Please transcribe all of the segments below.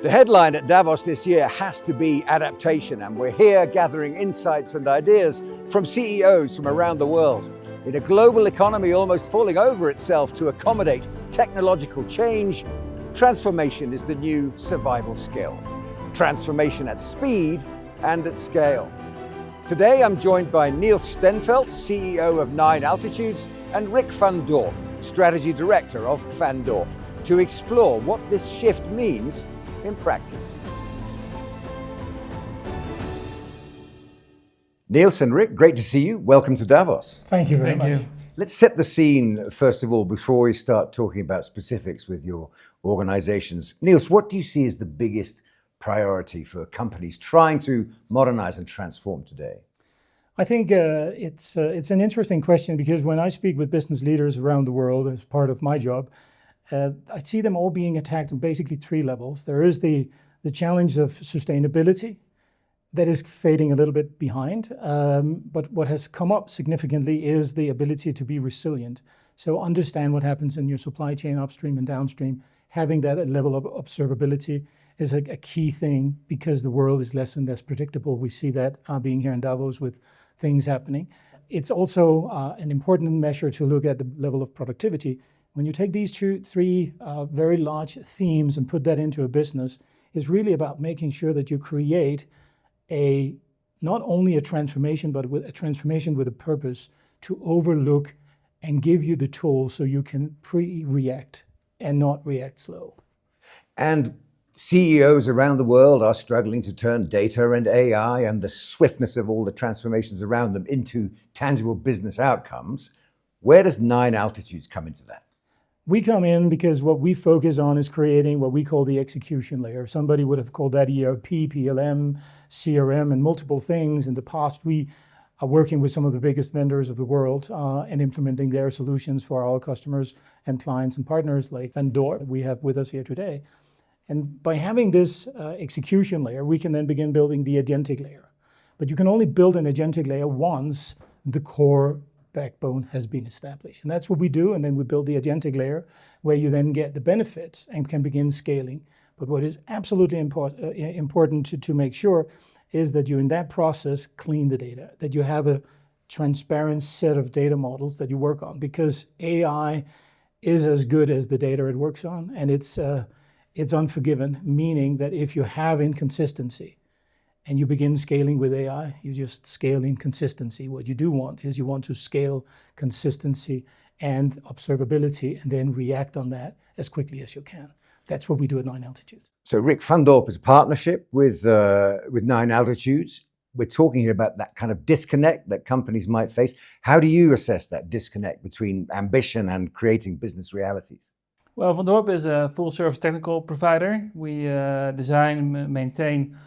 The headline at Davos this year has to be adaptation, and we're here gathering insights and ideas from CEOs from around the world. In a global economy almost falling over itself to accommodate technological change, transformation is the new survival skill. Transformation at speed and at scale. Today I'm joined by Niels Stenfeldt, CEO of 9altitudes, and Rick van Dorp, Strategy Director of Van Dorp, to explore what this shift means in practice. Niels and Rick, great to see you. Welcome to Davos. Thank you very much. Let's set the scene, first of all, before we start talking about specifics with your organizations. Niels, what do you see as the biggest priority for companies trying to modernize and transform today? I think it's an interesting question, because when I speak with business leaders around the world as part of my job, I see them all being attacked on basically three levels. There is the challenge of sustainability that is fading a little bit behind. But what has come up significantly is the ability to be resilient. So understand what happens in your supply chain upstream and downstream. Having that level of observability is a key thing, because the world is less and less predictable. We see that being here in Davos with things happening. It's also an important measure to look at the level of productivity. When you take these three very large themes and put that into a business, it's really about making sure that you create not only a transformation, but a transformation with a purpose to overlook and give you the tools so you can pre-react and not react slow. And CEOs around the world are struggling to turn data and AI and the swiftness of all the transformations around them into tangible business outcomes. Where does 9altitudes come into that? We come in because what we focus on is creating what we call the execution layer. Somebody would have called that ERP, PLM, CRM, and multiple things. In the past, we are working with some of the biggest vendors of the world and implementing their solutions for our customers and clients and partners like Van Dorp we have with us here today. And by having this execution layer, we can then begin building the agentic layer. But you can only build an agentic layer once the core backbone has been established. And that's what we do. And then we build the agentic layer, where you then get the benefits and can begin scaling. But what is absolutely important to make sure is that you, in that process, clean the data, that you have a transparent set of data models that you work on, because AI is as good as the data it works on. And it's unforgiven, meaning that if you have inconsistency, and you begin scaling with AI, you just scale inconsistency. What you do want is you want to scale consistency and observability, and then react on that as quickly as you can. That's what we do at 9altitudes. So Rick, Van Dorp is a partnership with 9altitudes. We're talking here about that kind of disconnect that companies might face. How do you assess that disconnect between ambition and creating business realities? Well, Van Dorp is a full-service technical provider. We design and maintain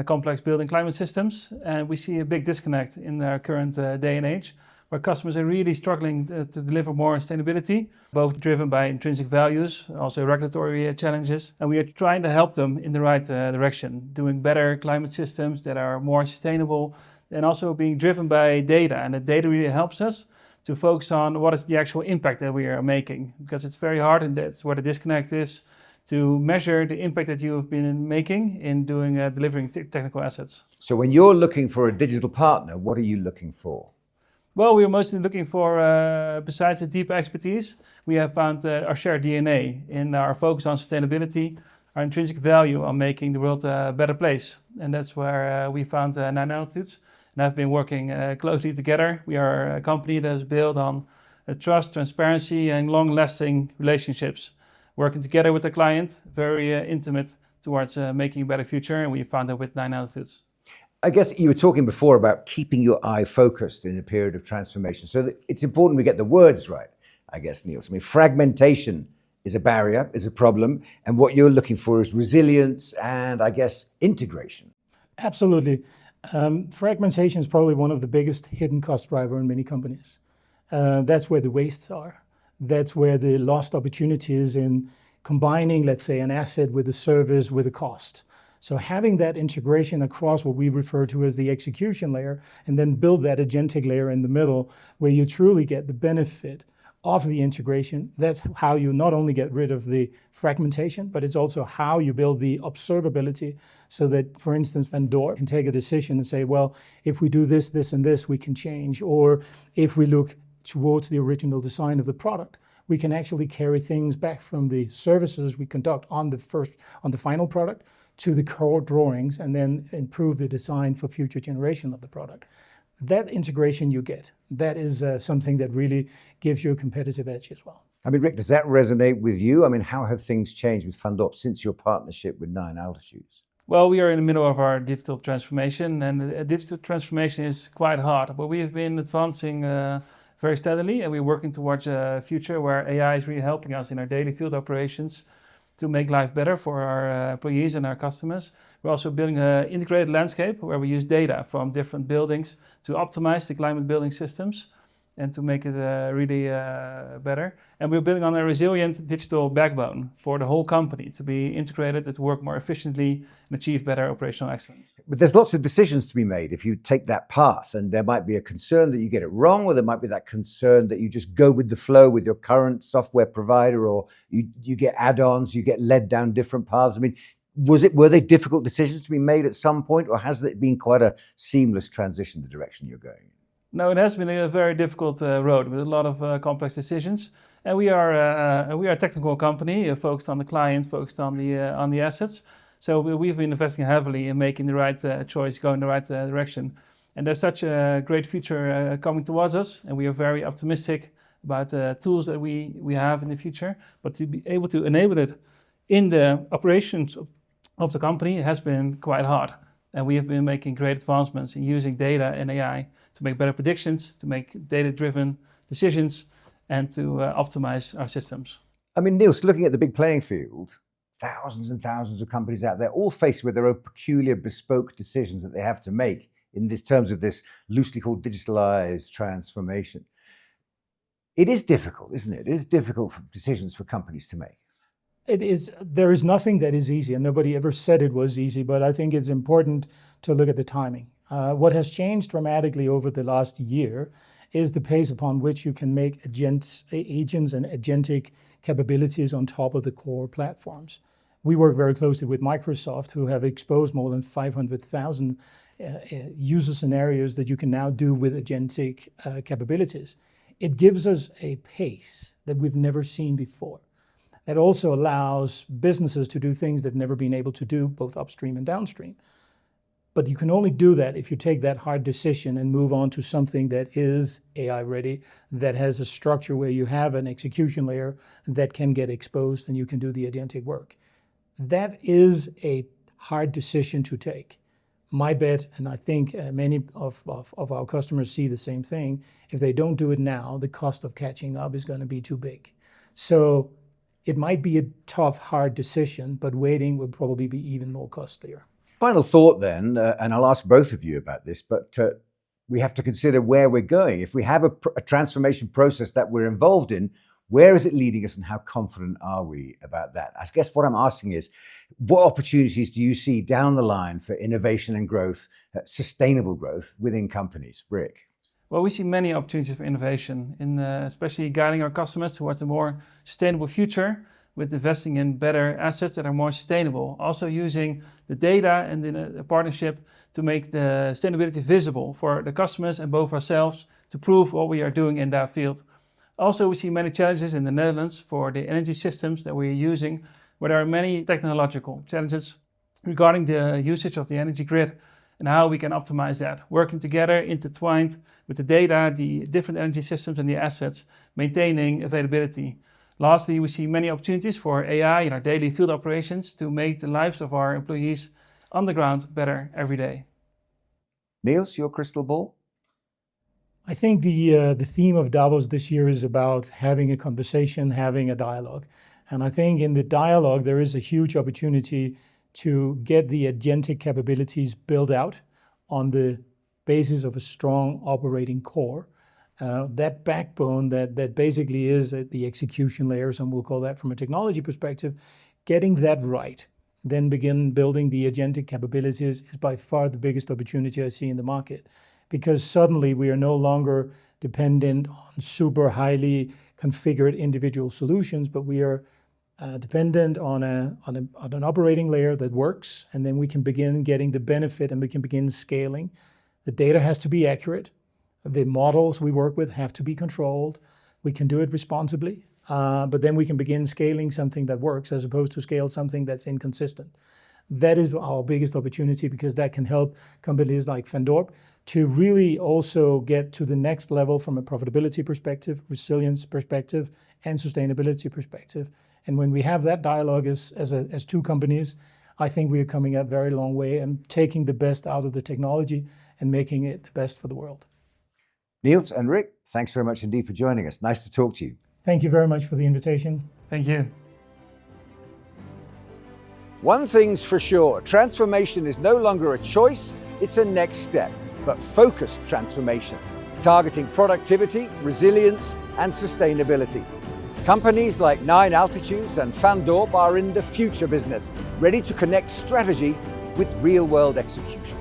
complex building climate systems, and we see a big disconnect in our current day and age, where customers are really struggling to deliver more sustainability, both driven by intrinsic values, also regulatory challenges, and we are trying to help them in the right direction, doing better climate systems that are more sustainable, and also being driven by data. And the data really helps us to focus on what is the actual impact that we are making, because it's very hard, and that's where the disconnect is, to measure the impact that you have been making in delivering technical assets. So when you're looking for a digital partner, what are you looking for? Well, we're mostly looking for, besides the deep expertise, we have found our shared DNA in our focus on sustainability, our intrinsic value on making the world a better place. And that's where we found 9altitudes, and have been working closely together. We are a company that is built on trust, transparency, and long-lasting relationships. Working together with the client, very intimate towards making a better future, and we found that with 9altitudes. I guess you were talking before about keeping your eye focused in a period of transformation. So that it's important we get the words right, I guess, Niels. I mean, fragmentation is a barrier, is a problem, and what you're looking for is resilience and, I guess, integration. Absolutely. Fragmentation is probably one of the biggest hidden cost driver in many companies. That's where the wastes are. That's where the lost opportunity is in combining, let's say, an asset with a service with a cost. So having that integration across what we refer to as the execution layer, and then build that agentic layer in the middle, where you truly get the benefit of the integration. That's how you not only get rid of the fragmentation, but it's also how you build the observability so that, for instance, Van Dorp can take a decision and say, well, if we do this, this, and this, we can change. Or if we look towards the original design of the product, we can actually carry things back from the services we conduct on the final product to the core drawings and then improve the design for future generation of the product. That integration you get, that is something that really gives you a competitive edge as well. I mean, Rick, does that resonate with you? I mean, how have things changed with Van Dorp since your partnership with 9altitudes? Well, we are in the middle of our digital transformation, and the digital transformation is quite hard, but we have been advancing very steadily, and we're working towards a future where AI is really helping us in our daily field operations to make life better for our employees and our customers. We're also building an integrated landscape where we use data from different buildings to optimize the climate building systems and to make it really better. And we're building on a resilient digital backbone for the whole company to be integrated, to work more efficiently and achieve better operational excellence. But there's lots of decisions to be made if you take that path, and there might be a concern that you get it wrong, or there might be that concern that you just go with the flow with your current software provider, or you get add-ons, you get led down different paths. I mean, were they difficult decisions to be made at some point, or has it been quite a seamless transition the direction you're going in? No, it has been a very difficult road with a lot of complex decisions. And we are a technical company focused on the client, focused on the assets. So we've been investing heavily in making the right choice, going the right direction. And there's such a great future coming towards us, and we are very optimistic about the tools that we have in the future. But to be able to enable it in the operations of the company has been quite hard. And we have been making great advancements in using data and AI to make better predictions, to make data-driven decisions, and to optimize our systems. I mean, Niels, looking at the big playing field, thousands and thousands of companies out there, all faced with their own peculiar bespoke decisions that they have to make in terms of this loosely called digitalized transformation. It is difficult, isn't it? It is difficult decisions for companies to make. It is. There is nothing that is easy, and nobody ever said it was easy, but I think it's important to look at the timing. What has changed dramatically over the last year is the pace upon which you can make agents and agentic capabilities on top of the core platforms. We work very closely with Microsoft, who have exposed more than 500,000 user scenarios that you can now do with agentic capabilities. It gives us a pace that we've never seen before. It also allows businesses to do things they've never been able to do, both upstream and downstream. But you can only do that if you take that hard decision and move on to something that is AI ready, that has a structure where you have an execution layer that can get exposed and you can do the agentic work. That is a hard decision to take. My bet, and I think many of our customers see the same thing, if they don't do it now, the cost of catching up is going to be too big. So it might be a tough, hard decision, but waiting will probably be even more costlier. Final thought then, and I'll ask both of you about this, but we have to consider where we're going. If we have a transformation process that we're involved in, where is it leading us and how confident are we about that? I guess what I'm asking is, what opportunities do you see down the line for innovation and growth, sustainable growth within companies? Rick? Well, we see many opportunities for innovation, in especially guiding our customers towards a more sustainable future with investing in better assets that are more sustainable. Also using the data and the partnership to make the sustainability visible for the customers and both ourselves to prove what we are doing in that field. Also, we see many challenges in the Netherlands for the energy systems that we're using, where there are many technological challenges regarding the usage of the energy grid and how we can optimize that, working together, intertwined with the data, the different energy systems and the assets, maintaining availability. Lastly, we see many opportunities for AI in our daily field operations to make the lives of our employees on the ground better every day. Niels, your crystal ball? I think the theme of Davos this year is about having a conversation, having a dialogue. And I think in the dialogue, there is a huge opportunity to get the agentic capabilities built out on the basis of a strong operating core. That backbone that basically is the execution layers, and we'll call that from a technology perspective, getting that right, then begin building the agentic capabilities is by far the biggest opportunity I see in the market. Because suddenly we are no longer dependent on super highly configured individual solutions, but we are dependent on an operating layer that works, and then we can begin getting the benefit and we can begin scaling. The data has to be accurate. The models we work with have to be controlled. We can do it responsibly, but then we can begin scaling something that works as opposed to scale something that's inconsistent. That is our biggest opportunity, because that can help companies like Dorp to really also get to the next level from a profitability perspective, resilience perspective, and sustainability perspective. And when we have that dialogue as two companies, I think we are coming a very long way and taking the best out of the technology and making it the best for the world. Niels and Rick, thanks very much indeed for joining us. Nice to talk to you. Thank you very much for the invitation. Thank you. One thing's for sure, transformation is no longer a choice, it's a next step, but focused transformation, targeting productivity, resilience, and sustainability. Companies like 9altitudes and Dorp are in the future business, ready to connect strategy with real-world execution.